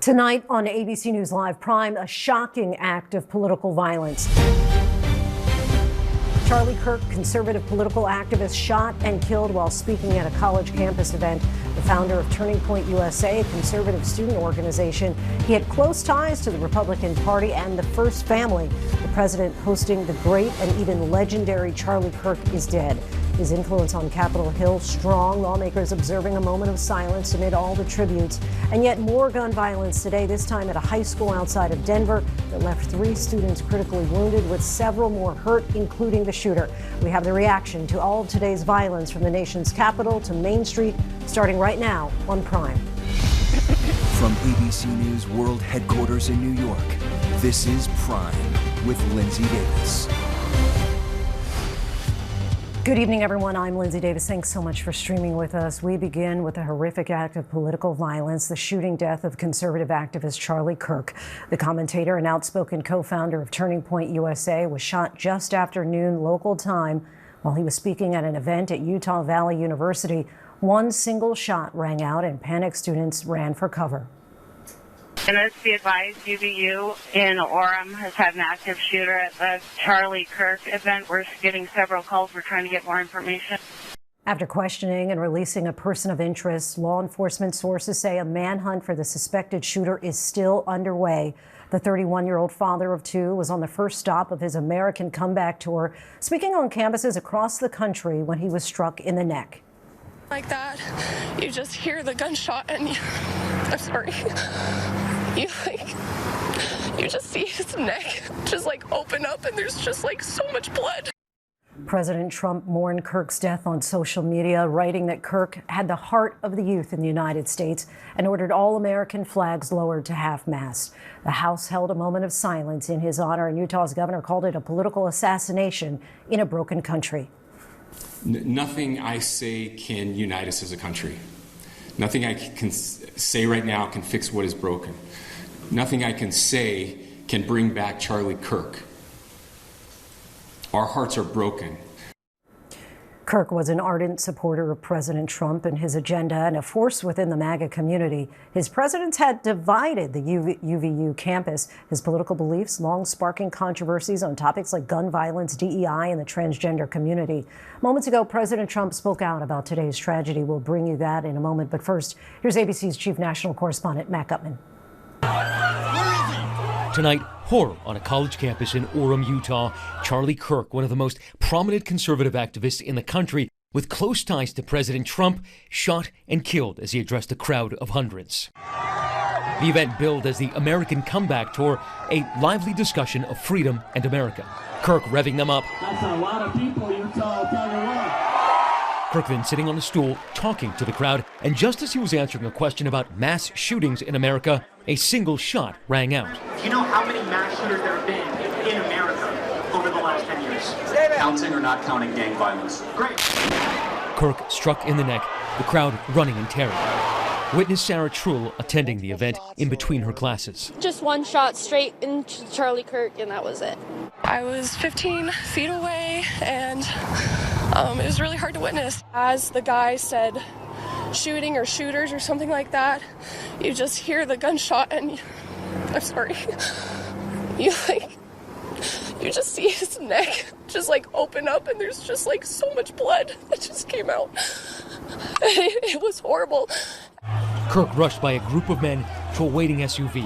Tonight on ABC News Live Prime, a shocking act of political violence. Charlie Kirk, conservative political activist, shot and killed while speaking at a college campus event. The founder of Turning Point USA, a conservative student organization. He had close ties to the Republican Party and the First Family. The president hosting the great and even legendary Charlie Kirk is dead. His influence on Capitol Hill strong. Lawmakers observing a moment of silence amid all the tributes. And yet more gun violence today, this time at a high school outside of Denver that left 3 students critically wounded with several more hurt, including the shooter. We have the reaction to all of today's violence from the nation's capital to Main Street, starting right now on Prime. From ABC News World Headquarters in New York, this is Prime with Linsey Davis. Good evening, everyone. I'm Linsey Davis. Thanks so much for streaming with us. We begin with a horrific act of political violence, the shooting death of conservative activist Charlie Kirk. The commentator and outspoken co-founder of Turning Point USA was shot just after noon local time while he was speaking at an event at Utah Valley University. One single shot rang out and panicked students ran for cover. And let's be advised, UVU in Orem has had an active shooter at the Charlie Kirk event. We're getting several calls. We're trying to get more information. After questioning and releasing a person of interest, law enforcement sources say a manhunt for the suspected shooter is still underway. The 31-year-old father of 2 was on the first stop of his American comeback tour, speaking on campuses across the country when he was struck in the neck. Like that, you just hear the gunshot and I'm sorry. You just see his neck just open up and there's just so much blood. President Trump mourned Kirk's death on social media, writing that Kirk had the heart of the youth in the United States and ordered all American flags lowered to half-mast. The House held a moment of silence in his honor, and Utah's governor called it a political assassination in a broken country. Nothing I say can unite us as a country. Nothing I can say right now can fix what is broken. Nothing I can say can bring back Charlie Kirk. Our hearts are broken. Kirk was an ardent supporter of President Trump and his agenda and a force within the MAGA community. His presence had divided the UVU campus. His political beliefs long sparking controversies on topics like gun violence, DEI, and the transgender community. Moments ago, President Trump spoke out about today's tragedy. We'll bring you that in a moment. But first, here's ABC's chief national correspondent, Matt Gutman. Tonight, horror on a college campus in Orem, Utah. Charlie Kirk, one of the most prominent conservative activists in the country, with close ties to President Trump, shot and killed as he addressed a crowd of hundreds. The event billed as the American Comeback Tour, a lively discussion of freedom and America. Kirk revving them up. That's a lot of people, Utah, I'll tell you what. Kirk then sitting on a stool, talking to the crowd, and just as he was answering a question about mass shootings in America, a single shot rang out. Do you know how many mass shooters there have been in America over the last 10 years? Counting or not counting gang violence? Great. Kirk struck in the neck, the crowd running in terror. Witness Sarah Truhl attending the event in between her classes. Just one shot straight into Charlie Kirk and that was it. I was 15 feet away and it was really hard to witness. As the guy said shooting or shooters or something like that, you just hear the gunshot and I'm sorry. You just see his neck just open up and there's just so much blood that just came out. It was horrible. Kirk rushed by a group of men to a waiting SUV.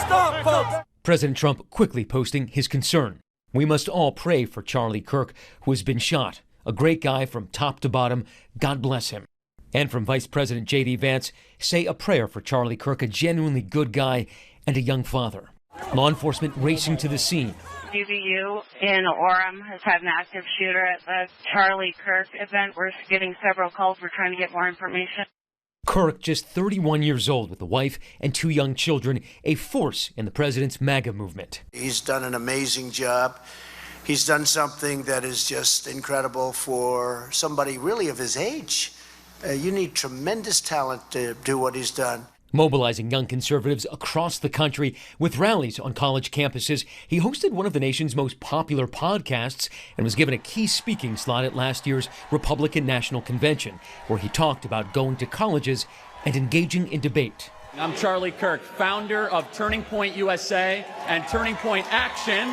Stop, folks! President Trump quickly posting his concern. We must all pray for Charlie Kirk, who has been shot. A great guy from top to bottom. God bless him. And from Vice President J.D. Vance, say a prayer for Charlie Kirk, a genuinely good guy and a young father. Law enforcement racing to the scene. UVU in Orem has had an active shooter at the Charlie Kirk event. We're getting several calls. We're trying to get more information. Kirk, just 31 years old with a wife and 2 young children, a force in the president's MAGA movement. He's done an amazing job. He's done something that is just incredible for somebody really of his age. You need tremendous talent to do what he's done. Mobilizing young conservatives across the country with rallies on college campuses, he hosted one of the nation's most popular podcasts and was given a key speaking slot at last year's Republican National Convention, where he talked about going to colleges and engaging in debate. I'm Charlie Kirk, founder of Turning Point USA and Turning Point Action.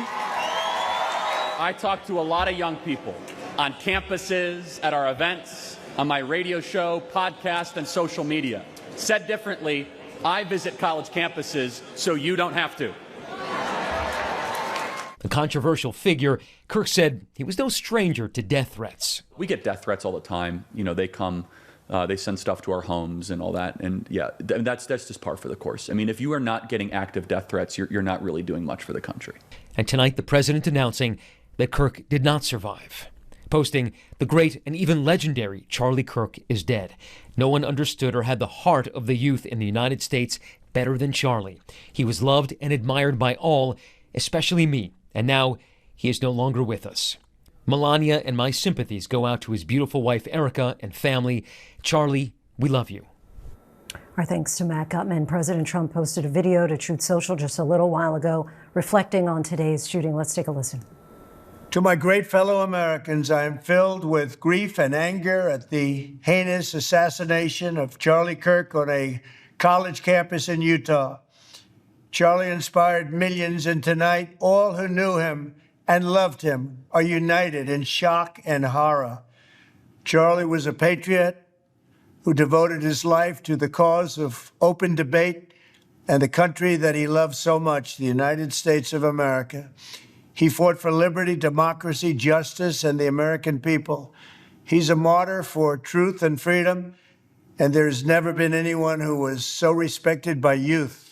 I talk to a lot of young people on campuses, at our events, on my radio show, podcast, and social media. Said differently, I visit college campuses so you don't have to. A controversial figure, Kirk said he was no stranger to death threats. We get death threats all the time. You know, they come, they send stuff to our homes and all that. And yeah, that's just par for the course. I mean, if you are not getting active death threats, you're not really doing much for the country. And tonight, the president announcing that Kirk did not survive, posting, "The great and even legendary Charlie Kirk is dead. No one understood or had the heart of the youth in the United States better than Charlie. He was loved and admired by all, especially me. And now he is no longer with us. Melania and my sympathies go out to his beautiful wife, Erica, and family. Charlie, we love you." Our thanks to Matt Gutman. President Trump posted a video to Truth Social just a little while ago reflecting on today's shooting. Let's take a listen. To my great fellow Americans, I am filled with grief and anger at the heinous assassination of Charlie Kirk on a college campus in Utah. Charlie inspired millions, and tonight, all who knew him and loved him are united in shock and horror. Charlie was a patriot who devoted his life to the cause of open debate and the country that he loved so much, the United States of America. He fought for liberty, democracy, justice, and the American people. He's a martyr for truth and freedom, and there's never been anyone who was so respected by youth.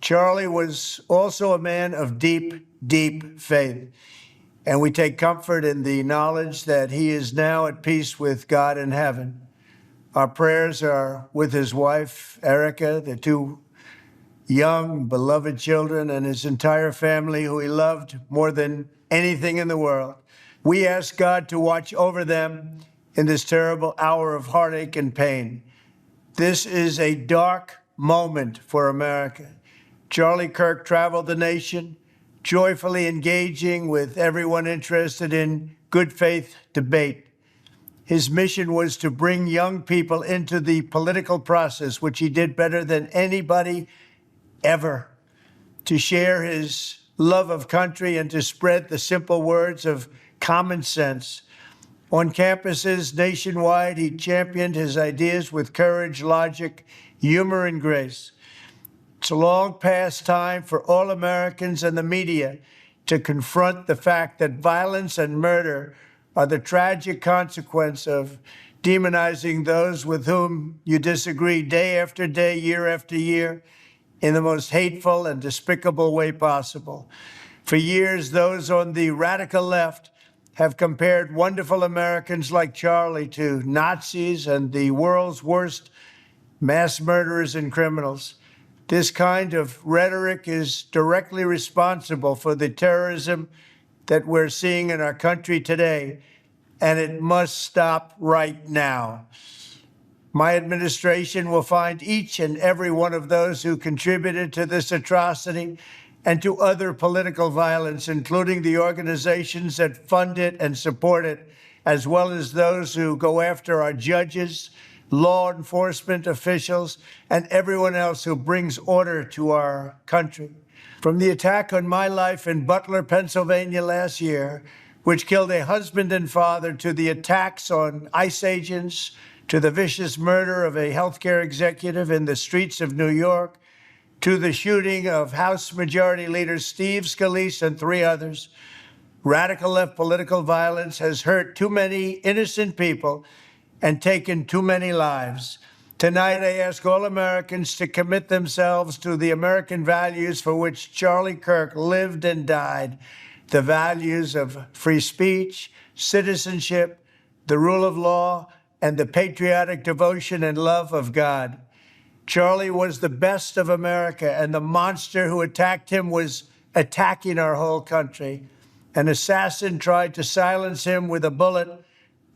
Charlie was also a man of deep, deep faith, and we take comfort in the knowledge that he is now at peace with God in heaven. Our prayers are with his wife, Erica, the two young, beloved children, and his entire family, who he loved more than anything in the world. We ask God to watch over them in this terrible hour of heartache and pain. This is a dark moment for America. Charlie Kirk traveled the nation, joyfully engaging with everyone interested in good faith debate. His mission was to bring young people into the political process, which he did better than anybody ever, to share his love of country and to spread the simple words of common sense. On campuses nationwide, he championed his ideas with courage, logic, humor, and grace. It's a long past time for all Americans and the media to confront the fact that violence and murder are the tragic consequence of demonizing those with whom you disagree day after day, year after year, in the most hateful and despicable way possible. For years, those on the radical left have compared wonderful Americans like Charlie to Nazis and the world's worst mass murderers and criminals. This kind of rhetoric is directly responsible for the terrorism that we're seeing in our country today, and it must stop right now. My administration will find each and every one of those who contributed to this atrocity and to other political violence, including the organizations that fund it and support it, as well as those who go after our judges, law enforcement officials, and everyone else who brings order to our country. From the attack on my life in Butler, Pennsylvania last year, which killed a husband and father, to the attacks on ICE agents, to the vicious murder of a healthcare executive in the streets of New York, to the shooting of House Majority Leader Steve Scalise and 3 others, radical left political violence has hurt too many innocent people and taken too many lives. Tonight, I ask all Americans to commit themselves to the American values for which Charlie Kirk lived and died, the values of free speech, citizenship, the rule of law, and the patriotic devotion and love of God. Charlie was the best of America, and the monster who attacked him was attacking our whole country. An assassin tried to silence him with a bullet,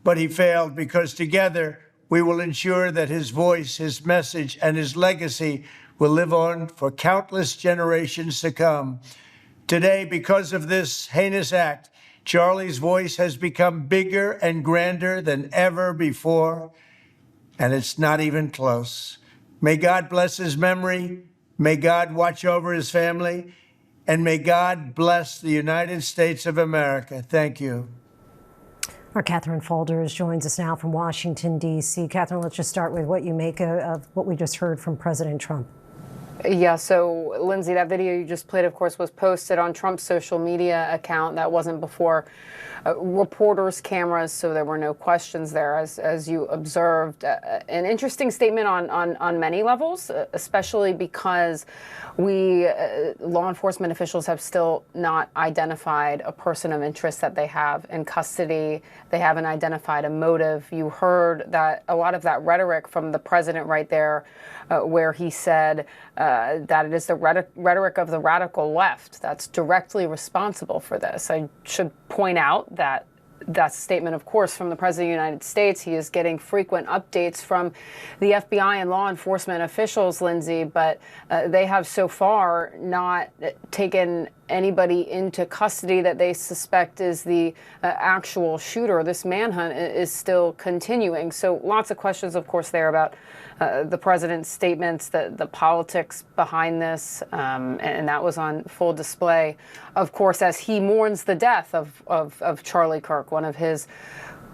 but he failed, because together we will ensure that his voice, his message, and his legacy will live on for countless generations to come. Today, because of this heinous act, Charlie's voice has become bigger and grander than ever before, and it's not even close. May God bless his memory. May God watch over his family. And may God bless the United States of America. Thank you. Our Catherine Faulders joins us now from Washington, D.C. Catherine, let's just start with what you make of what we just heard from President Trump. Yeah, so, Lindsay, that video you just played, of course, was posted on Trump's social media account. That wasn't before reporters' cameras, so there were no questions there, as you observed. An interesting statement on many levels, especially because law enforcement officials have still not identified a person of interest that they have in custody. They haven't identified a motive. You heard that a lot of that rhetoric from the president right there, where he said that it is the rhetoric of the radical left that's directly responsible for this. I should point out that that's a statement, of course, from the President of the United States. He is getting frequent updates from the FBI and law enforcement officials, Lindsay, but they have so far not taken anybody into custody that they suspect is the actual shooter. This manhunt is still continuing. So lots of questions, of course, there about the president's statements, the politics behind this, and that was on full display, of course, as he mourns the death of Charlie Kirk, one of his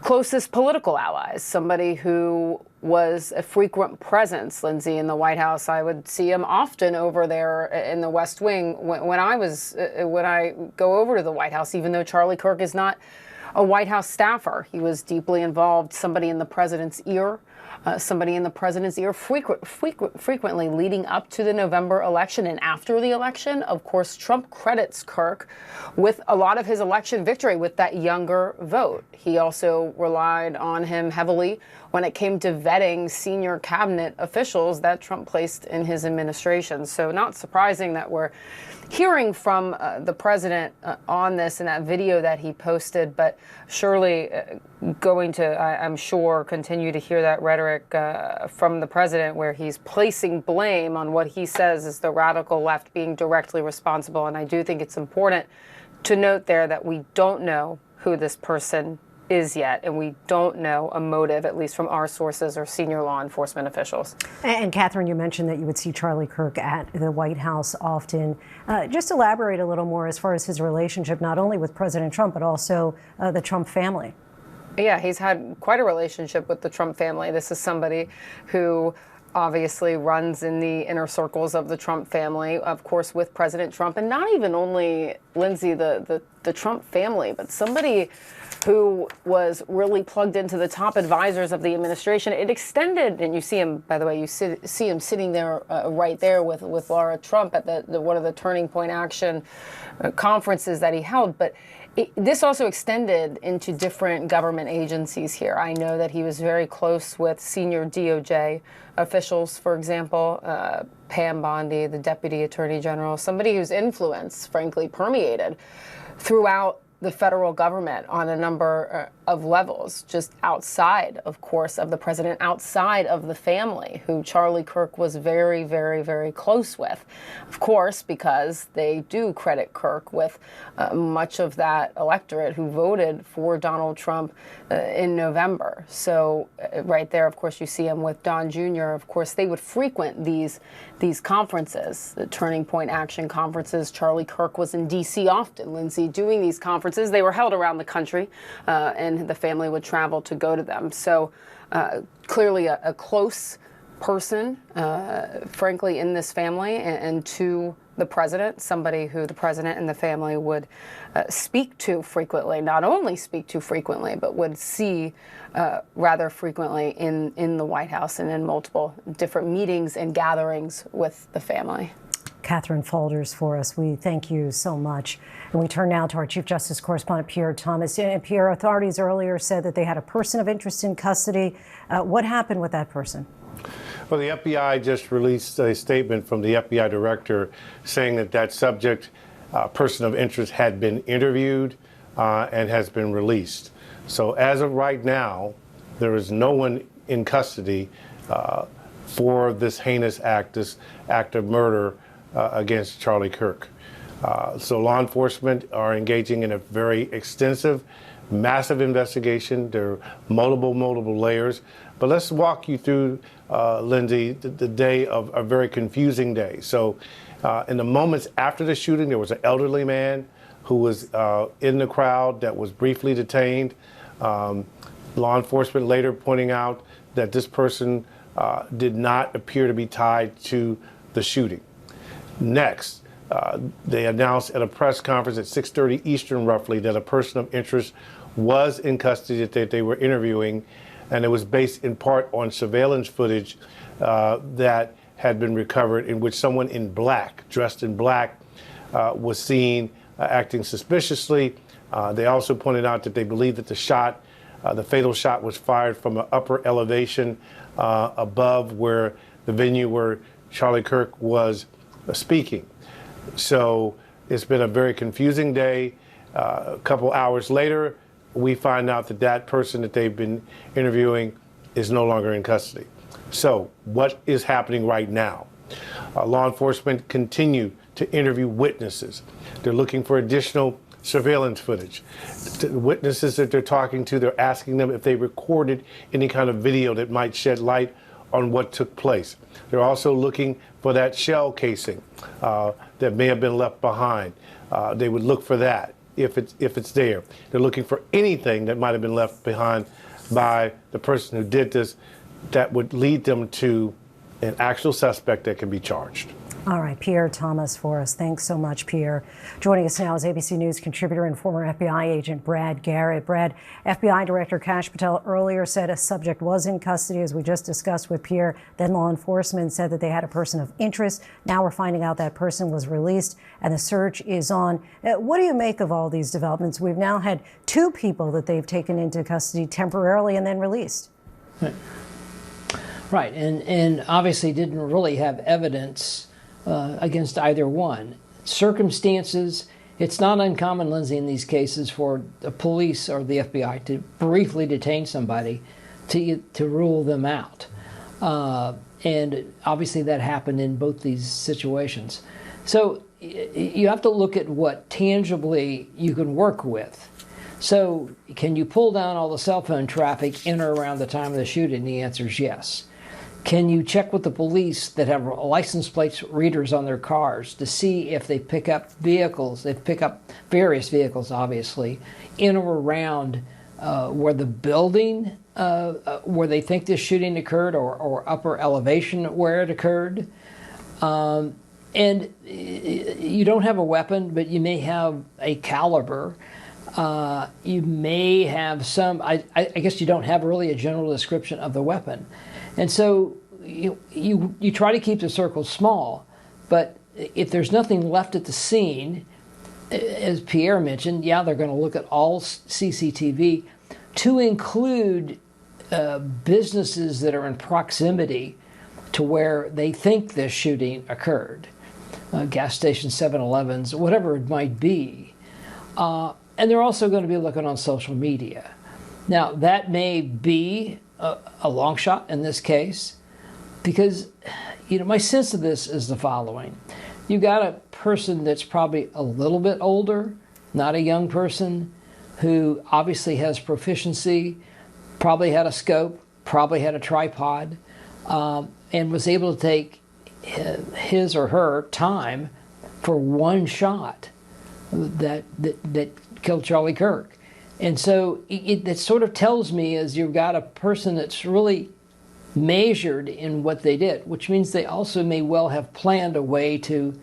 closest political allies, somebody who was a frequent presence, Lindsay, in the White House. I would see him often over there in the West Wing when I go over to the White House, even though Charlie Kirk is not a White House staffer. He was deeply involved, somebody in the president's ear, frequently leading up to the November election and after the election. Of course, Trump credits Kirk with a lot of his election victory with that younger vote. He also relied on him heavily when it came to vetting senior cabinet officials that Trump placed in his administration. So not surprising that we're hearing from the president on this in that video that he posted, but surely going to, I'm sure, continue to hear that rhetoric from the president where he's placing blame on what he says is the radical left being directly responsible. And I do think it's important to note there that we don't know who this person is yet, and we don't know a motive, at least from our sources or senior law enforcement officials. And Catherine, you mentioned that you would see Charlie Kirk at the White House often. Just elaborate a little more as far as his relationship, not only with President Trump, but also the Trump family. Yeah, he's had quite a relationship with the Trump family. This is somebody who obviously runs in the inner circles of the Trump family, of course, with President Trump, and not even only, Lindsay, the Trump family, but somebody who was really plugged into the top advisors of the administration. It extended, and you see him, by the way, you see him sitting there right there with Laura Trump at the one of the Turning Point Action conferences that he held. But this also extended into different government agencies here. I know that he was very close with senior DOJ officials, for example, Pam Bondi, the Deputy Attorney General, somebody whose influence, frankly, permeated throughout the federal government on a number of levels, just outside, of course, of the president, outside of the family, who Charlie Kirk was very, very, very close with. Of course, because they do credit Kirk with much of that electorate who voted for Donald Trump in November. So right there, of course, you see him with Don Jr. Of course, they would frequent these conferences, the Turning Point Action conferences. Charlie Kirk was in D.C. often, Lindsay, doing these conferences. They were held around the country, and the family would travel to go to them. So clearly a close person, frankly, in this family and to the president, somebody who the president and the family would speak to frequently, not only speak to frequently, but would see rather frequently in the White House and in multiple different meetings and gatherings with the family. Catherine Faulders for us. We thank you so much. And we turn now to our Chief Justice correspondent, Pierre Thomas. Pierre, authorities earlier said that they had a person of interest in custody. What happened with that person? Well, the FBI just released a statement from the FBI director saying that subject, person of interest, had been interviewed and has been released. So as of right now, there is no one in custody for this heinous act, this act of murder against Charlie Kirk. So law enforcement are engaging in a very extensive massive investigation. There are multiple layers. But let's walk you through, Lindsey, the day of a very confusing day. So in the moments after the shooting, there was an elderly man who was in the crowd that was briefly detained. Law enforcement later pointing out that this person did not appear to be tied to the shooting. Next, they announced at a press conference at 6:30 Eastern roughly that a person of interest was in custody that they were interviewing, and it was based in part on surveillance footage that had been recovered in which someone in black, dressed in black, was seen acting suspiciously. They also pointed out that they believe that the fatal shot was fired from an upper elevation above where the venue where Charlie Kirk was speaking. So it's been a very confusing day. A couple hours later, we find out that that person that they've been interviewing is no longer in custody. So what is happening right now? Law enforcement continue to interview witnesses. They're looking for additional surveillance footage. The witnesses that they're talking to, they're asking them if they recorded any kind of video that might shed light on what took place. They're also looking for that shell casing that may have been left behind. They would look for that if it's there. They're looking for anything that might have been left behind by the person who did this that would lead them to an actual suspect that can be charged. All right, Pierre Thomas for us. Thanks so much, Pierre. Joining us now is ABC News contributor and former FBI agent Brad Garrett. Brad, FBI Director Kash Patel earlier said a subject was in custody, as we just discussed with Pierre. Then law enforcement said that they had a person of interest. Now we're finding out that person was released and the search is on. What do you make of all these developments? We've now had two people that they've taken into custody temporarily and then released. Right, and obviously didn't really have evidence against either one. Circumstances, it's not uncommon, Lindsey, in these cases for the police or the FBI to briefly detain somebody to rule them out. And obviously that happened in both these situations. So you have to look at what tangibly you can work with. So can you pull down all the cell phone traffic in or around the time of the shooting? The answer is yes. Can you check with the police that have license plate readers on their cars to see if they pick up vehicles, they pick up various vehicles, obviously, in or around where the building where they think this shooting occurred or upper elevation where it occurred? And you don't have a weapon, but you may have a caliber. You may have some, I guess you don't have really a general description of the weapon. And so you try to keep the circle small, but if there's nothing left at the scene, as Pierre mentioned, yeah, they're going to look at all CCTV to include businesses that are in proximity to where they think this shooting occurred, gas stations, 7-Elevens, whatever it might be. And they're also going to be looking on social media. Now, that may be a long shot in this case, because, my sense of this is the following. You got a person that's probably a little bit older, not a young person, who obviously has proficiency, probably had a scope, probably had a tripod, and was able to take his or her time for one shot that killed Charlie Kirk. And so it sort of tells me is you've got a person that's really measured in what they did, which means they also may well have planned a way to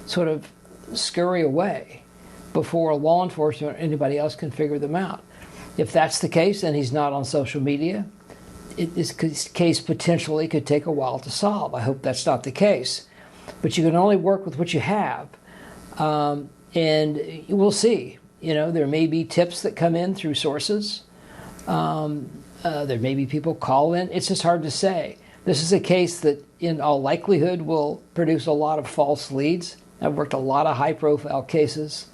sort of scurry away before law enforcement or anybody else can figure them out. If that's the case, and he's not on social media, this case potentially could take a while to solve. I hope that's not the case. But you can only work with what you have. And we'll see. There may be tips that come in through sources. There may be people call in. It's just hard to say. This is a case that, in all likelihood, will produce a lot of false leads. I've worked a lot of high-profile cases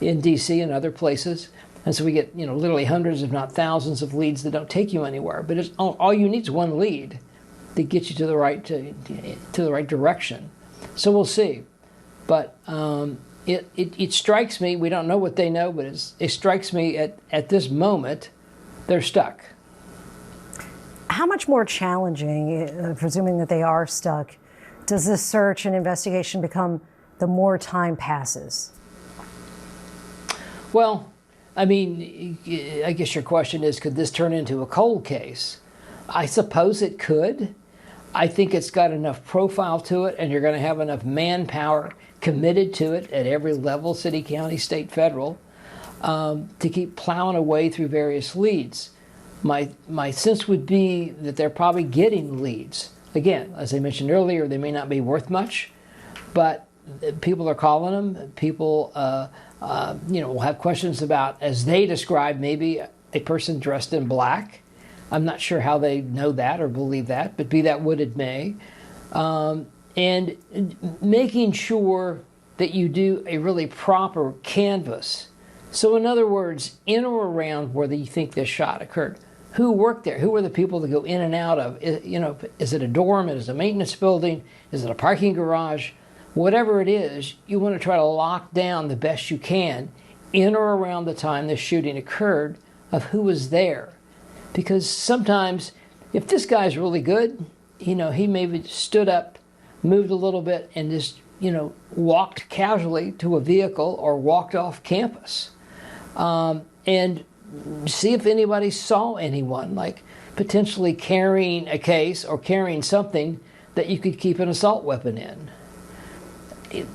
in D.C. and other places, and so we get, literally hundreds, if not thousands, of leads that don't take you anywhere. But all you need is one lead to get you to the right direction. So we'll see. But it strikes me, we don't know what they know, but it strikes me at this moment, they're stuck. How much more challenging, presuming that they are stuck, does this search and investigation become the more time passes? Well, I mean, I guess your question is, could this turn into a cold case? I suppose it could. I think it's got enough profile to it, and you're going to have enough manpower committed to it at every level, city, county, state, federal, to keep plowing away through various leads. My sense would be that they're probably getting leads. Again, as I mentioned earlier, they may not be worth much, but people are calling them. People, will have questions about, as they describe, maybe a person dressed in black. I'm not sure how they know that or believe that, but be that what it may. And making sure that you do a really proper canvass. So in other words, in or around where you think this shot occurred, who worked there? Who are the people that go in and out of? Is it a dorm? Is it a maintenance building? Is it a parking garage? Whatever it is, you want to try to lock down the best you can in or around the time this shooting occurred of who was there. Because sometimes, if this guy's really good, he maybe stood up, moved a little bit, and just, walked casually to a vehicle or walked off campus. And see if anybody saw anyone, like potentially carrying a case or carrying something that you could keep an assault weapon in.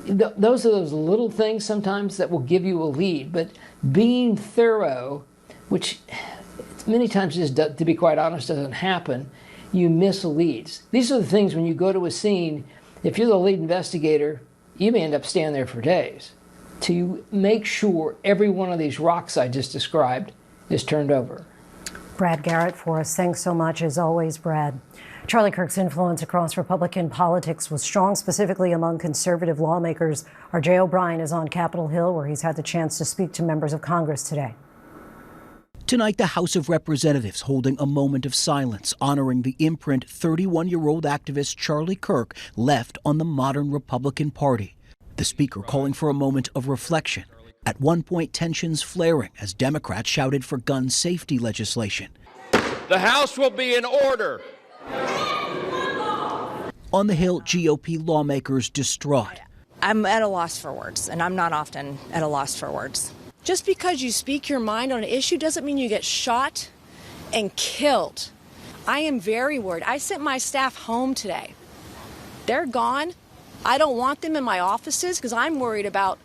Those are those little things sometimes that will give you a lead, but being thorough, which many times, just to be quite honest, doesn't happen, you miss leads. These are the things when you go to a scene, if you're the lead investigator, you may end up standing there for days to make sure every one of these rocks I just described is turned over. Brad Garrett for us. Thanks so much, as always, Brad. Charlie Kirk's influence across Republican politics was strong, specifically among conservative lawmakers. Our Jay O'Brien is on Capitol Hill, where he's had the chance to speak to members of Congress today. Tonight, the House of Representatives holding a moment of silence, honoring the imprint 31-year-old activist Charlie Kirk left on the modern Republican Party. The Speaker calling for a moment of reflection. At one point, tensions flaring as Democrats shouted for gun safety legislation. The House will be in order. On the Hill, GOP lawmakers distraught. I'm at a loss for words, and I'm not often at a loss for words. Just because you speak your mind on an issue doesn't mean you get shot and killed. I am very worried. I sent my staff home today. They're gone. I don't want them in my offices because I'm worried about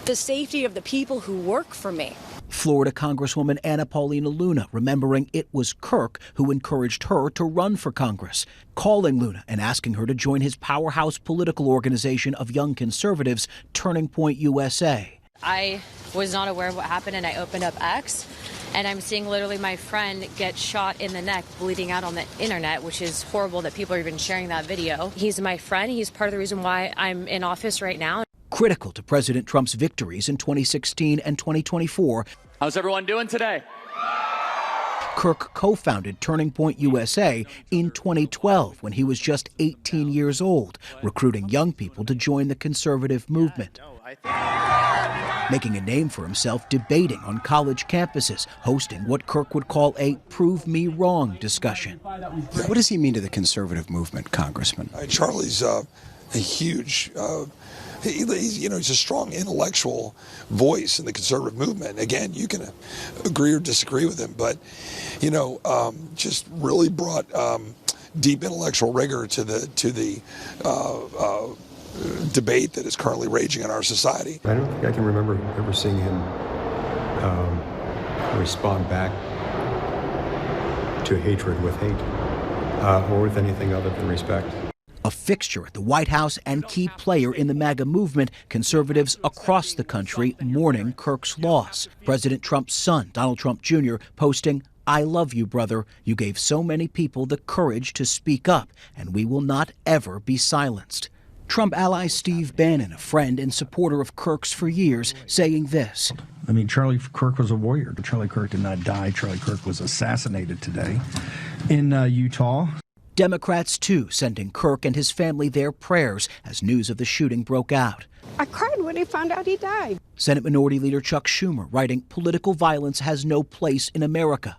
the safety of the people who work for me. Florida Congresswoman Anna Paulina Luna remembering it was Kirk who encouraged her to run for Congress, calling Luna and asking her to join his powerhouse political organization of young conservatives, Turning Point USA. I was not aware of what happened, and I opened up X, and I'm seeing literally my friend get shot in the neck, bleeding out on the internet, which is horrible that people are even sharing that video. He's my friend. He's part of the reason why I'm in office right now. Critical to President Trump's victories in 2016 and 2024. How's everyone doing today? Kirk co-founded Turning Point USA in 2012 when he was just 18 years old, recruiting young people to join the conservative movement. Making a name for himself debating on college campuses, hosting what Kirk would call a prove me wrong discussion. What does he mean to the conservative movement, Congressman? Charlie's a huge, he's a strong intellectual voice in the conservative movement. Again, you can agree or disagree with him, but, just really brought deep intellectual rigor to the debate that is currently raging in our society. I don't think I can remember ever seeing him respond back to hatred with hate or with anything other than respect. A fixture at the White House and key player in the MAGA movement, conservatives across the country mourning Kirk's loss. President Trump's son, Donald Trump Jr., posting, "I love you, brother. You gave so many people the courage to speak up, and we will not ever be silenced." Trump ally Steve Bannon, a friend and supporter of Kirk's for years, saying this. I mean, Charlie Kirk was a warrior. Charlie Kirk did not die. Charlie Kirk was assassinated today in Utah. Democrats, too, sending Kirk and his family their prayers as news of the shooting broke out. I cried when I found out he died. Senate Minority Leader Chuck Schumer writing, political violence has no place in America.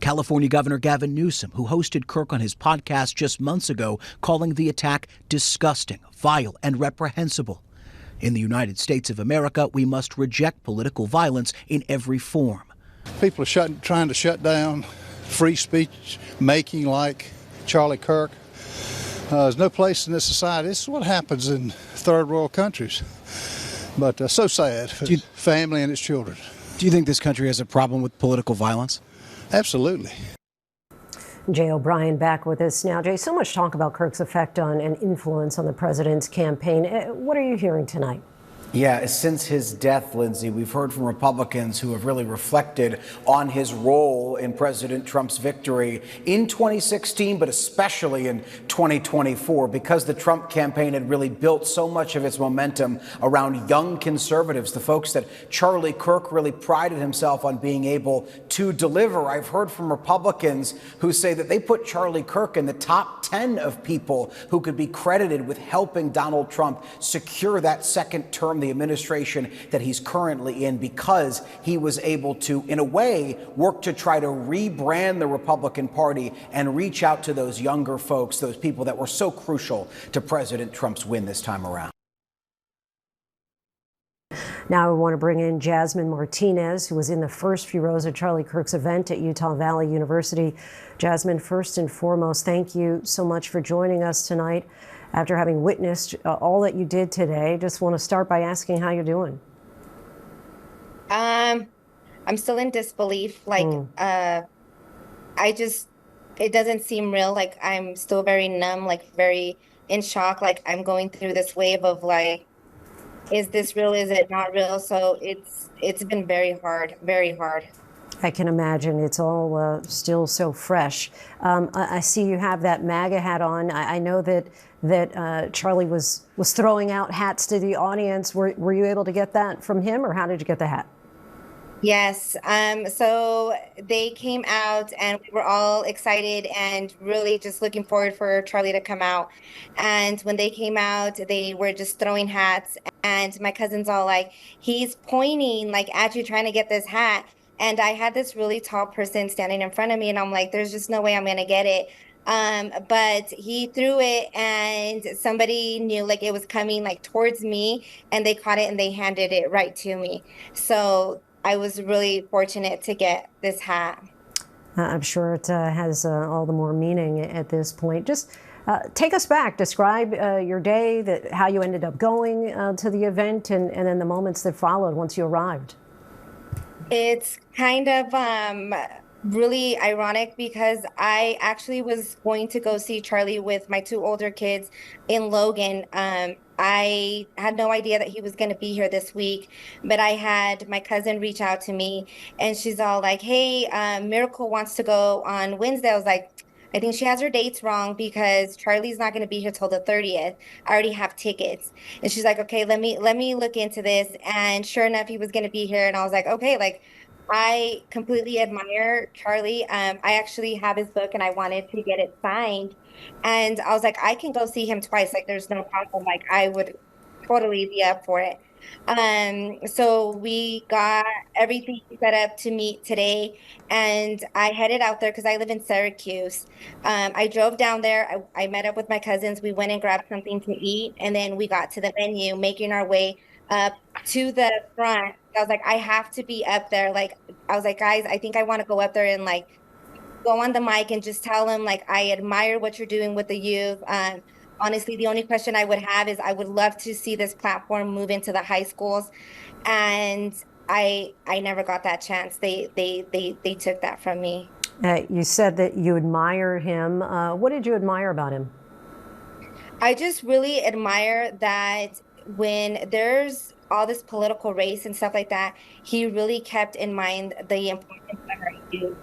California Governor Gavin Newsom, who hosted Kirk on his podcast just months ago, calling the attack disgusting, vile, and reprehensible. In the United States of America, we must reject political violence in every form. People are trying to shut down free speech making like Charlie Kirk. There's no place in this society. This is what happens in third world countries. But so sad for family and its children. Do you think this country has a problem with political violence? Absolutely. Jay O'Brien back with us now. Jay, so much talk about Kirk's effect on and influence on the president's campaign. What are you hearing tonight? Yeah, since his death, Linsey, we've heard from Republicans who have really reflected on his role in President Trump's victory in 2016, but especially in 2024, because the Trump campaign had really built so much of its momentum around young conservatives, the folks that Charlie Kirk really prided himself on being able to deliver. I've heard from Republicans who say that they put Charlie Kirk in the top 10 of people who could be credited with helping Donald Trump secure that second term, the administration that he's currently in, because he was able to, in a way, work to try to rebrand the Republican Party and reach out to those younger folks, those people that were so crucial to President Trump's win this time around. Now I want to bring in Jasmine Martinez, who was in the first few rows of Charlie Kirk's event at Utah Valley University. Jasmine, first and foremost, thank you so much for joining us tonight. After having witnessed all that you did today, just want to start by asking how you're doing. I'm still in disbelief. It doesn't seem real. Like, I'm still very numb, like very in shock. Like, I'm going through this wave of like, is this real? Is it not real? So it's been very hard, very hard. I can imagine. It's all still so fresh. I see you have that MAGA hat on. I know that Charlie was throwing out hats to the audience. Were you able to get that from him, or how did you get the hat? Yes. So they came out and we were all excited and really just looking forward for Charlie to come out. And when they came out, they were just throwing hats. And my cousin's all like, he's pointing like at you trying to get this hat. And I had this really tall person standing in front of me, and I'm like, there's just no way I'm going to get it. But he threw it, and somebody knew like it was coming like towards me, and they caught it and they handed it right to me. So I was really fortunate to get this hat. I'm sure it has all the more meaning at this point. Just take us back. Describe your day, how you ended up going to the event, and then the moments that followed once you arrived. It's kind of really ironic because I actually was going to go see Charlie with my two older kids in Logan. I had no idea that he was going to be here this week, but I had my cousin reach out to me, and she's all like, hey, Miracle wants to go on Wednesday. I was like, I think she has her dates wrong because Charlie's not going to be here till the 30th. I already have tickets. And she's like, okay, let me look into this. And sure enough, he was going to be here. And I was like, okay, like, I completely admire Charlie. I actually have his book and I wanted to get it signed. And I was like, I can go see him twice. Like, there's no problem. Like, I would totally be up for it. So we got everything set up to meet today, and I headed out there because I live in Syracuse. I drove down there. I met up with my cousins. We went and grabbed something to eat, and then we got to the venue, making our way up to the front. I was like, I have to be up there. Like, I was like, guys, I think I want to go up there and like go on the mic and just tell them like, I admire what you're doing with the youth. Honestly, the only question I would have is I would love to see this platform move into the high schools. And I never got that chance. They took that from me. You said that you admire him. What did you admire about him? I just really admire that when there's all this political race and stuff like that, he really kept in mind the importance of our youth.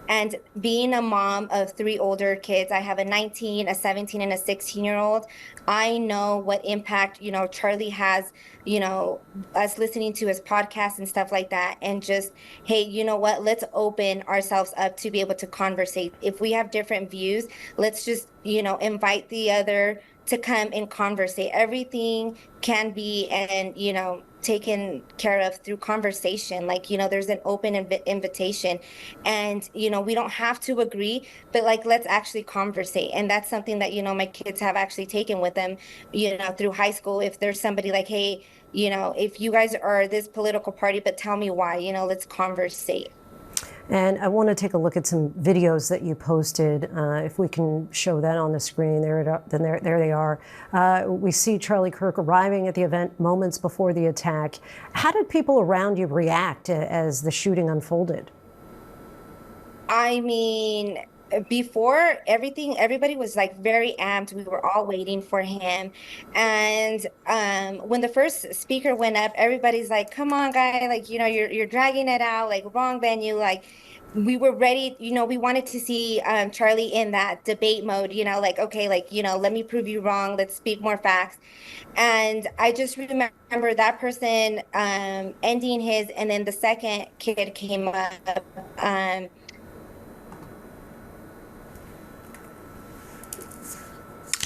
And being a mom of three older kids, I have a 19, a 17, and a 16-year-old. I know what impact, Charlie has, us listening to his podcast and stuff like that. And just, hey, you know what? Let's open ourselves up to be able to conversate. If we have different views, let's just, invite the other to come and conversate. Everything can be, and taken care of through conversation. Like, there's an open invitation, and we don't have to agree, but like, let's actually conversate. And that's something that my kids have actually taken with them through high school. If there's somebody like, hey, if you guys are this political party, but tell me why, let's conversate. And I want to take a look at some videos that you posted. If we can show that on the screen, there they are. We see Charlie Kirk arriving at the event moments before the attack. How did people around you react as the shooting unfolded? I mean, before everything, everybody was like very amped. We were all waiting for him. And when the first speaker went up, everybody's like, come on, guy, like, you're dragging it out, like, wrong venue. Like, we were ready, we wanted to see Charlie in that debate mode, like, okay, like, let me prove you wrong. Let's speak more facts. And I just remember that person ending his, and then the second kid came up.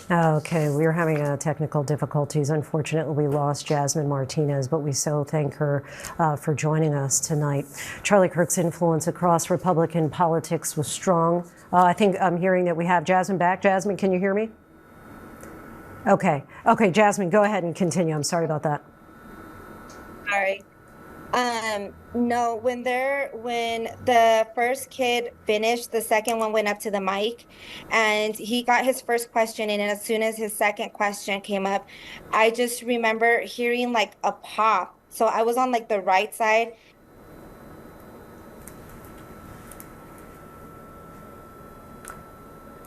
Okay, we are having technical difficulties. Unfortunately, we lost Jasmine Martinez, but we so thank her for joining us tonight. Charlie Kirk's influence across Republican politics was strong. I think I'm hearing that we have Jasmine back. Jasmine, can you hear me? Okay, Jasmine, go ahead and continue. I'm sorry about that. Sorry. No, when the first kid finished, the second one went up to the mic and he got his first question in, and as soon as his second question came up, I just remember hearing like a pop. So I was on like the right side.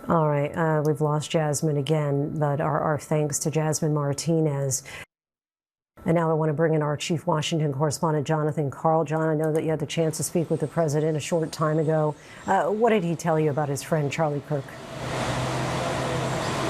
All right, we've lost Jasmine again, but our thanks to Jasmine Martinez. And now I want to bring in our chief Washington correspondent, Jonathan Karl. John, I know that you had the chance to speak with the president a short time ago. What did he tell you about his friend, Charlie Kirk?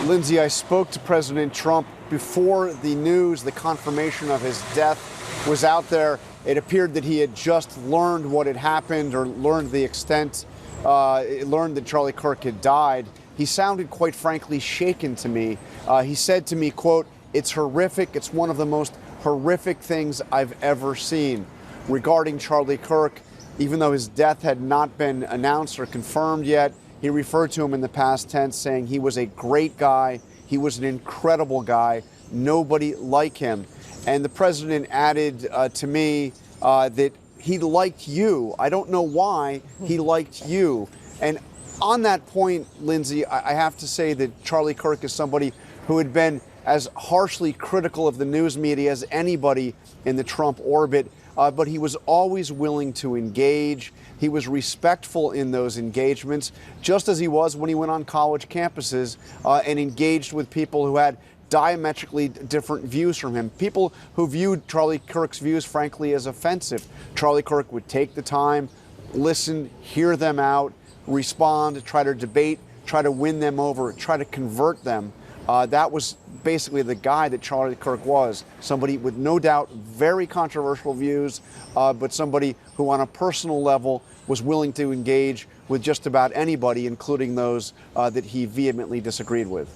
Linsey, I spoke to President Trump before the news, the confirmation of his death was out there. It appeared that he had just learned what had happened, or learned the extent, learned that Charlie Kirk had died. He sounded, quite frankly, shaken to me. He said to me, quote, "It's horrific. It's one of the most horrific things I've ever seen." Regarding Charlie Kirk, even though his death had not been announced or confirmed yet, he referred to him in the past tense, saying he was a great guy. He was an incredible guy. Nobody like him. And the president added to me that he liked you. I don't know why he liked you. And on that point, Linsey, I have to say that Charlie Kirk is somebody who had been as harshly critical of the news media as anybody in the Trump orbit, but he was always willing to engage. He was respectful in those engagements, just as he was when he went on college campuses and engaged with people who had diametrically different views from him, people who viewed Charlie Kirk's views, frankly, as offensive. Charlie Kirk would take the time, listen, hear them out, respond, try to debate, try to win them over, try to convert them. That was basically the guy that Charlie Kirk was, somebody with no doubt very controversial views, but somebody who on a personal level was willing to engage with just about anybody, including those that he vehemently disagreed with.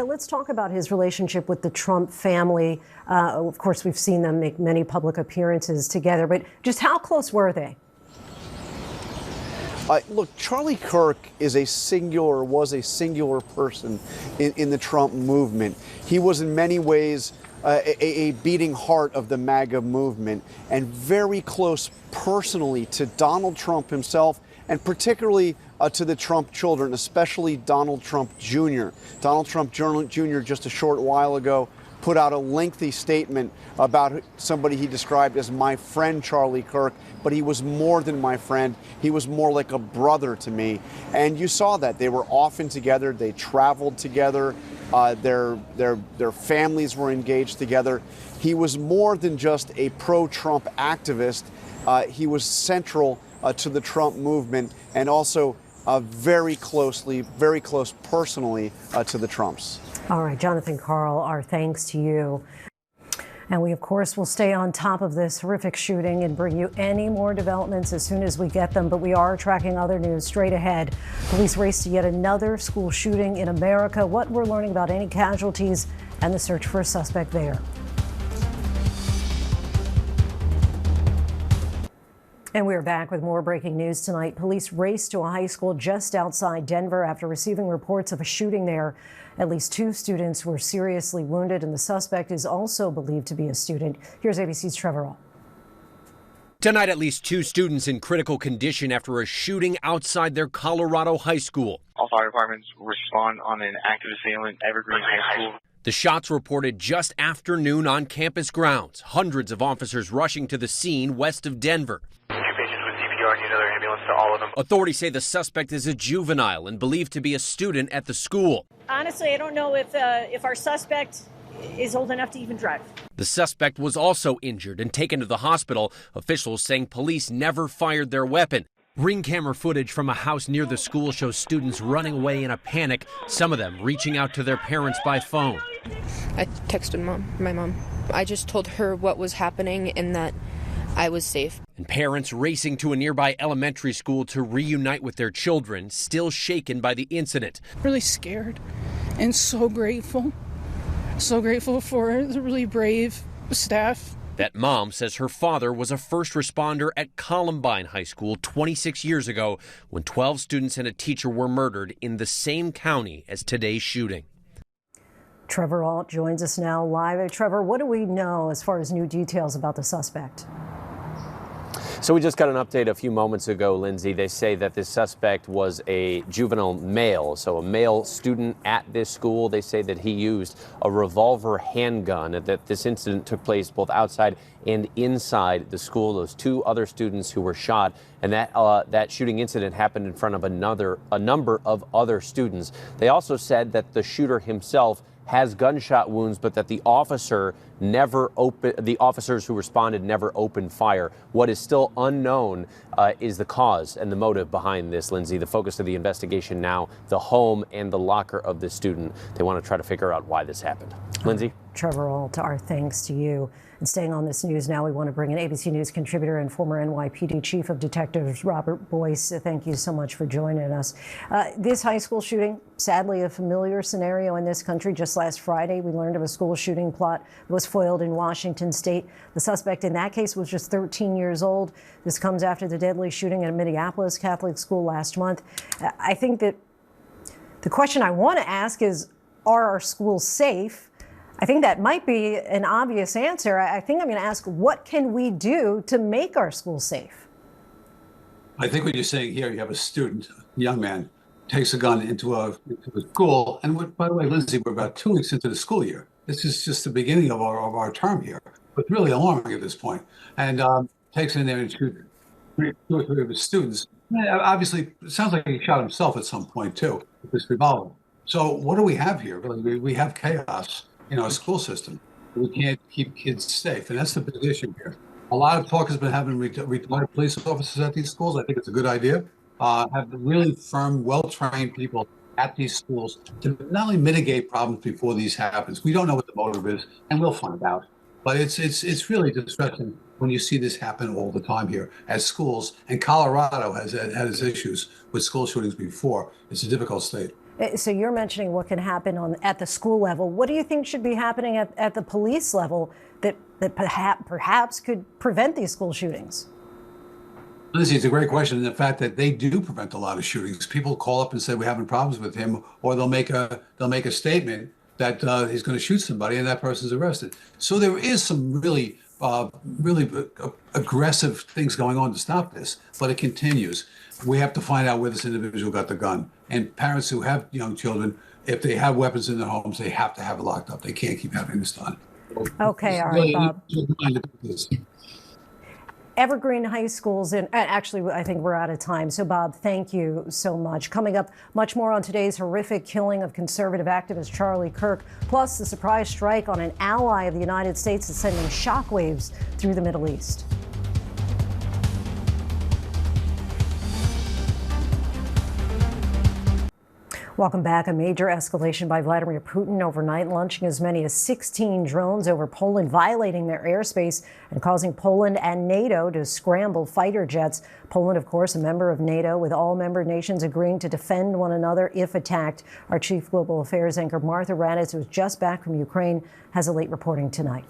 Let's talk about his relationship with the Trump family. Of course, we've seen them make many public appearances together, but just how close were they? Look, Charlie Kirk was a singular person in the Trump movement. He was in many ways a beating heart of the MAGA movement, and very close personally to Donald Trump himself, and particularly to the Trump children, especially Donald Trump Jr. Donald Trump Jr. just a short while ago put out a lengthy statement about somebody he described as my friend Charlie Kirk, but he was more than my friend. He was more like a brother to me. And you saw that. They were often together. They traveled together. Their families were engaged together. He was more than just a pro-Trump activist. He was central to the Trump movement, and also very close personally to the Trumps. All right, Jonathan Karl, our thanks to you. And we, of course, will stay on top of this horrific shooting and bring you any more developments as soon as we get them. But we are tracking other news straight ahead. Police race to yet another school shooting in America. What we're learning about any casualties and the search for a suspect there. And we're back with more breaking news tonight. Police raced to a high school just outside Denver after receiving reports of a shooting there. At least 2 students were seriously wounded, and the suspect is also believed to be a student. Here's ABC's Trevor All. Tonight, at least 2 students in critical condition after a shooting outside their Colorado high school. All fire departments respond on an active assailant, Evergreen High School. The shots reported just after noon on campus grounds. Hundreds of officers rushing to the scene west of Denver. 2 patients with CPR, need another ambulance to all of them. Authorities say the suspect is a juvenile and believed to be a student at the school. Honestly, I don't know if our suspect is old enough to even drive. The suspect was also injured and taken to the hospital. Officials saying police never fired their weapon. Ring camera footage from a house near the school shows students running away in a panic, some of them reaching out to their parents by phone. I texted my mom. I just told her what was happening and that I was safe. And parents racing to a nearby elementary school to reunite with their children, still shaken by the incident. Really scared and so grateful. So grateful for the really brave staff. That mom says her father was a first responder at Columbine High School 26 years ago when 12 students and a teacher were murdered in the same county as today's shooting. Trevor Alt joins us now live. Trevor, what do we know as far as new details about the suspect? So we just got an update a few moments ago, Lindsay. They say that this suspect was a juvenile male, so a male student at this school. They say that he used a revolver handgun, that this incident took place both outside and inside the school. Those 2 other students who were shot, and that shooting incident happened in front of a number of other students. They also said that the shooter himself has gunshot wounds, but that the officers who responded never opened fire. What is still unknown is the cause and the motive behind this, Lindsay. The focus of the investigation now, the home and the locker of the student. They want to try to figure out why this happened. Lindsay? Trevor Alt, our thanks to you. And staying on this news now, we want to bring in ABC News contributor and former NYPD Chief of Detectives Robert Boyce. Thank you so much for joining us. This high school shooting, sadly a familiar scenario in this country. Just last Friday, we learned of a school shooting plot that was foiled in Washington state. The suspect in that case was just 13 years old. This comes after the deadly shooting at a Minneapolis Catholic school last month. I think that the question I want to ask is, are our schools safe? I think that might be an obvious answer. I think I'm going to ask, what can we do to make our schools safe? I think what you're saying here, you have a student, a young man, takes a gun into a school. And by the way, Lindsay, we're about 2 weeks into the school year. This is just the beginning of our term here, but really alarming at this point. And takes it in there and shoots 2 or 3 of his students. Obviously, it sounds like he shot himself at some point, too, with this revolver. So what do we have here? We have chaos in our school system. We can't keep kids safe, and that's the big issue here. A lot of talk has been having retired police officers at these schools. I think it's a good idea. Have really firm, well-trained people at these schools to not only mitigate problems before these happens. We don't know what the motive is, and we'll find out. But it's really distressing when you see this happen all the time here at schools. And Colorado has had issues with school shootings before. It's a difficult state. So you're mentioning what can happen at the school level. What do you think should be happening at the police level that perhaps could prevent these school shootings? Lindsay, it's a great question. And the fact that they do prevent a lot of shootings. People call up and say we're having problems with him, or they'll make a statement that he's going to shoot somebody, and that person's arrested. So there is some really aggressive things going on to stop this, but it continues. We have to find out where this individual got the gun. And parents who have young children, if they have weapons in their homes, they have to have it locked up. They can't keep having this done. Okay, all right, Bob. Evergreen High Schools, and actually, I think we're out of time. So, Bob, thank you so much. Coming up, much more on today's horrific killing of conservative activist Charlie Kirk, plus the surprise strike on an ally of the United States that's sending shockwaves through the Middle East. Welcome back. A major escalation by Vladimir Putin overnight, launching as many as 16 drones over Poland, violating their airspace and causing Poland and NATO to scramble fighter jets. Poland, of course, a member of NATO, with all member nations agreeing to defend one another if attacked. Our chief global affairs anchor Martha Raddatz, who's just back from Ukraine, has a late reporting tonight.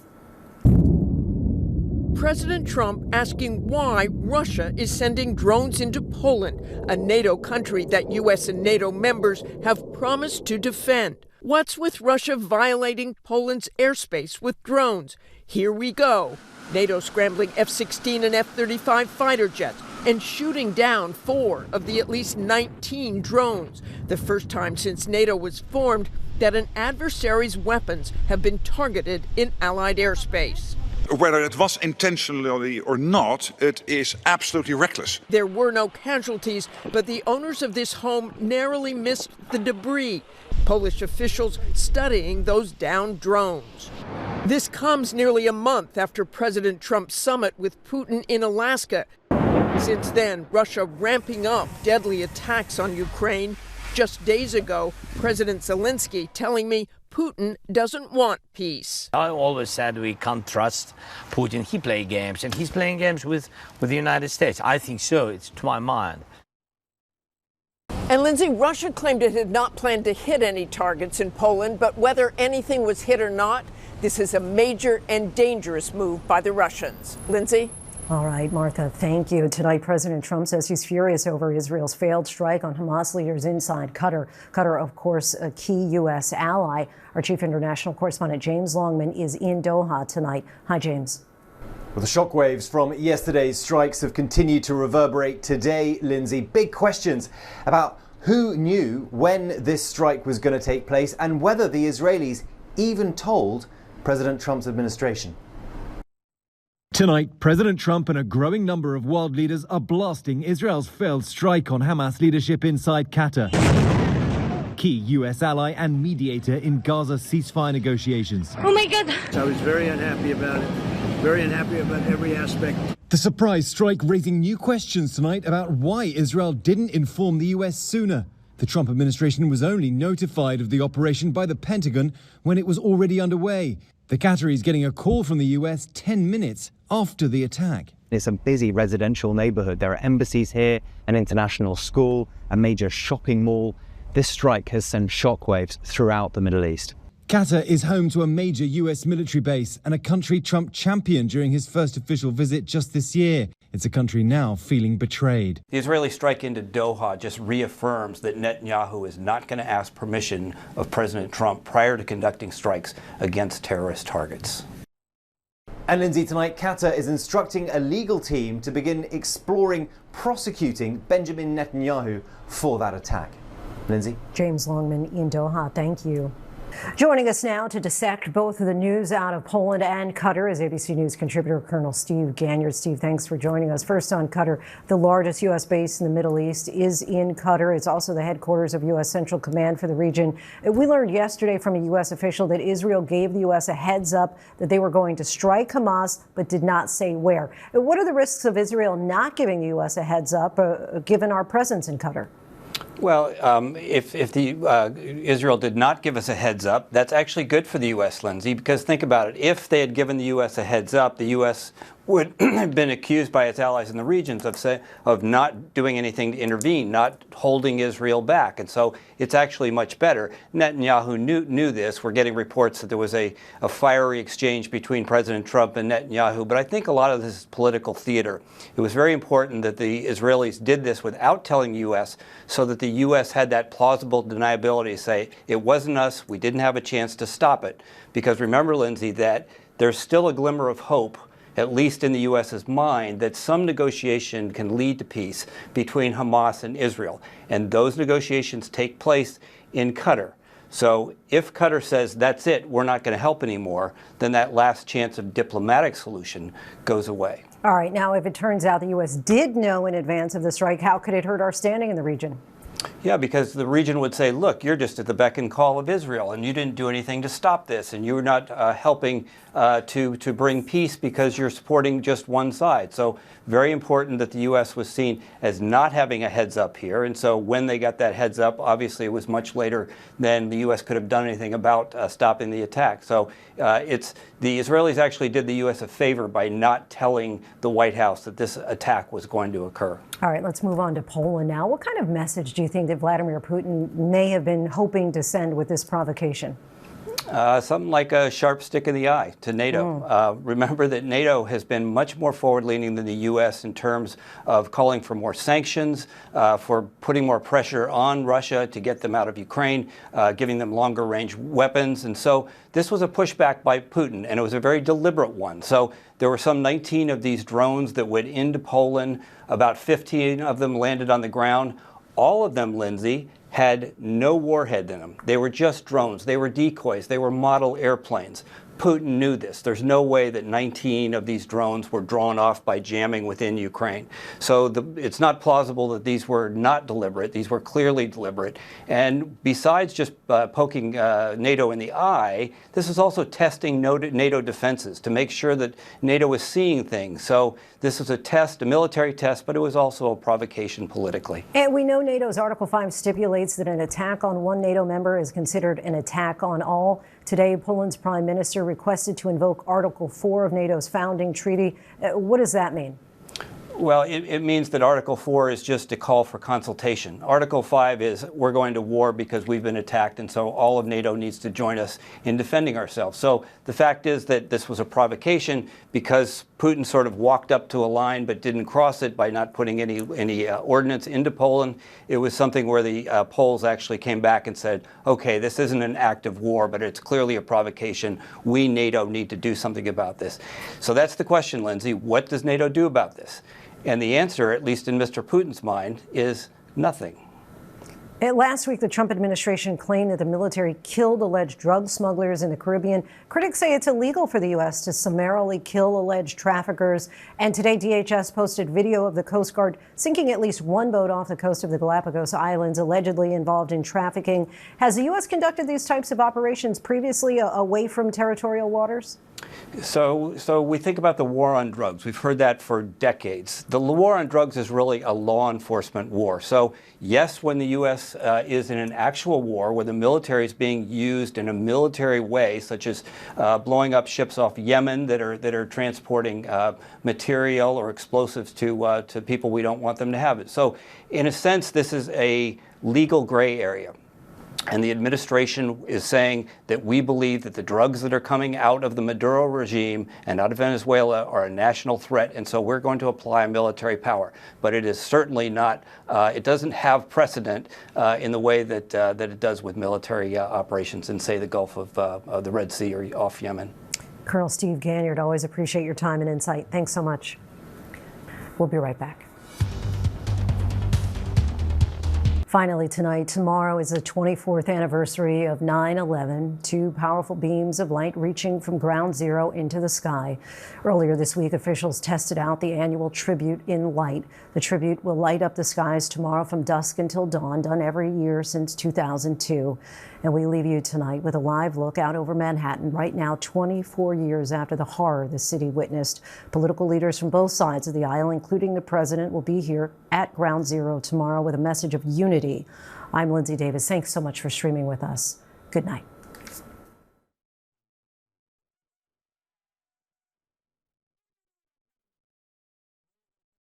President Trump asking why Russia is sending drones into Poland, a NATO country that U.S. and NATO members have promised to defend. What's with Russia violating Poland's airspace with drones? Here we go. NATO scrambling F-16 and F-35 fighter jets and shooting down 4 of the at least 19 drones. The first time since NATO was formed that an adversary's weapons have been targeted in Allied airspace. Whether it was intentionally or not, it is absolutely reckless. There were no casualties, but the owners of this home narrowly missed the debris. Polish officials studying those downed drones. This comes nearly a month after President Trump's summit with Putin in Alaska. Since then, Russia ramping up deadly attacks on Ukraine. Just days ago, President Zelensky telling me Putin doesn't want peace. I always said we can't trust Putin. He plays games, and he's playing games with the United States. I think so. It's to my mind. And Linsey, Russia claimed it had not planned to hit any targets in Poland, but whether anything was hit or not, this is a major and dangerous move by the Russians. Linsey? All right, Martha, thank you. Tonight, President Trump says he's furious over Israel's failed strike on Hamas leaders inside Qatar. Qatar, of course, a key U.S. ally. Our chief international correspondent, James Longman, is in Doha tonight. Hi, James. Well, the shockwaves from yesterday's strikes have continued to reverberate today, Linsey. Big questions about who knew when this strike was going to take place and whether the Israelis even told President Trump's administration. Tonight, President Trump and a growing number of world leaders are blasting Israel's failed strike on Hamas leadership inside Qatar, key U.S. ally and mediator in Gaza ceasefire negotiations. Oh my God! I was very unhappy about it, very unhappy about every aspect. The surprise strike raising new questions tonight about why Israel didn't inform the U.S. sooner. The Trump administration was only notified of the operation by the Pentagon when it was already underway. The Qataris getting a call from the U.S. 10 minutes after the attack. It's a busy residential neighborhood. There are embassies here, an international school, a major shopping mall. This strike has sent shockwaves throughout the Middle East. Qatar is home to a major U.S. military base and a country Trump championed during his first official visit just this year. It's a country now feeling betrayed. The Israeli strike into Doha just reaffirms that Netanyahu is not going to ask permission of President Trump prior to conducting strikes against terrorist targets. And Linsey, tonight, Qatar is instructing a legal team to begin exploring prosecuting Benjamin Netanyahu for that attack. Linsey? James Longman in Doha, thank you. Joining us now to dissect both of the news out of Poland and Qatar is ABC News contributor Colonel Steve Ganyard. Steve, thanks for joining us. First on Qatar, the largest U.S. base in the Middle East is in Qatar. It's also the headquarters of U.S. Central Command for the region. We learned yesterday from a U.S. official that Israel gave the U.S. a heads up that they were going to strike Hamas, but did not say where. What are the risks of Israel not giving the U.S. a heads up, given our presence in Qatar? Well, if Israel did not give us a heads up, that's actually good for the U.S., Linsey, because think about it. If they had given the U.S. a heads up, the U.S. would have been accused by its allies in the regions of not doing anything to intervene, not holding Israel back. And so it's actually much better. Netanyahu knew this. We're getting reports that there was a fiery exchange between President Trump and Netanyahu. But I think a lot of this is political theater. It was very important that the Israelis did this without telling the U.S. so that the U.S. had that plausible deniability to say, it wasn't us, we didn't have a chance to stop it. Because remember, Linsey, that there's still a glimmer of hope, at least in the U.S.'s mind, that some negotiation can lead to peace between Hamas and Israel. And those negotiations take place in Qatar. So if Qatar says, that's it, we're not going to help anymore, then that last chance of diplomatic solution goes away. All right. Now, if it turns out the U.S. did know in advance of the strike, how could it hurt our standing in the region? Yeah, because the region would say, look, you're just at the beck and call of Israel, and you didn't do anything to stop this, and you're not helping to bring peace because you're supporting just one side. So very important that the U.S. was seen as not having a heads up here. And so when they got that heads up, obviously it was much later than the U.S. could have done anything about stopping the attack. So the Israelis actually did the U.S. a favor by not telling the White House that this attack was going to occur. All right, let's move on to Poland now. What kind of message do you think that Vladimir Putin may have been hoping to send with this provocation? Something like a sharp stick in the eye to NATO. Remember that NATO has been much more forward-leaning than the U.S. in terms of calling for more sanctions, for putting more pressure on Russia to get them out of Ukraine, giving them longer-range weapons. And so this was a pushback by Putin, and it was a very deliberate one. So there were some 19 of these drones that went into Poland. About 15 of them landed on the ground. All of them, Lindsay, had no warhead in them. They were just drones. They were decoys. They were model airplanes. Putin knew this. There's no way that 19 of these drones were drawn off by jamming within Ukraine. So it's not plausible that these were not deliberate. These were clearly deliberate. And besides just poking NATO in the eye, this is also testing NATO defenses to make sure that NATO is seeing things. So this was a test, a military test, but it was also a provocation politically. And we know NATO's Article 5 stipulates that an attack on one NATO member is considered an attack on all. Today, Poland's prime minister requested to invoke Article 4 of NATO's founding treaty. What does that mean? Well, it means that Article 4 is just a call for consultation. Article 5 is we're going to war because we've been attacked, and so all of NATO needs to join us in defending ourselves. So the fact is that this was a provocation because Putin sort of walked up to a line but didn't cross it by not putting any ordnance into Poland. It was something where the Poles actually came back and said, okay, this isn't an act of war, but it's clearly a provocation. We, NATO, need to do something about this. So that's the question, Lindsay. What does NATO do about this? And the answer, at least in Mr. Putin's mind, is nothing. Last week, the Trump administration claimed that the military killed alleged drug smugglers in the Caribbean. Critics say it's illegal for the U.S. to summarily kill alleged traffickers. And today, DHS posted video of the Coast Guard sinking at least one boat off the coast of the Galapagos Islands, allegedly involved in trafficking. Has the U.S. conducted these types of operations previously away from territorial waters? So we think about the war on drugs. We've heard that for decades. The war on drugs is really a law enforcement war. So yes, when the U.S. is in an actual war where the military is being used in a military way, such as blowing up ships off Yemen that are transporting material or explosives to people we don't want them to have it. So in a sense, this is a legal gray area. And the administration is saying that we believe that the drugs that are coming out of the Maduro regime and out of Venezuela are a national threat, and so we're going to apply military power. But it is certainly not, it doesn't have precedent in the way that it does with military operations in, say, the Gulf of the Red Sea or off Yemen. Colonel Steve Ganyard, always appreciate your time and insight. Thanks so much. We'll be right back. Finally tonight, tomorrow is the 24th anniversary of 9/11, two powerful beams of light reaching from ground zero into the sky. Earlier this week, officials tested out the annual tribute in light. The tribute will light up the skies tomorrow from dusk until dawn, done every year since 2002. And we leave you tonight with a live look out over Manhattan right now, 24 years after the horror the city witnessed. Political leaders from both sides of the aisle, including the president, will be here at Ground Zero tomorrow with a message of unity. I'm Linsey Davis. Thanks so much for streaming with us. Good night.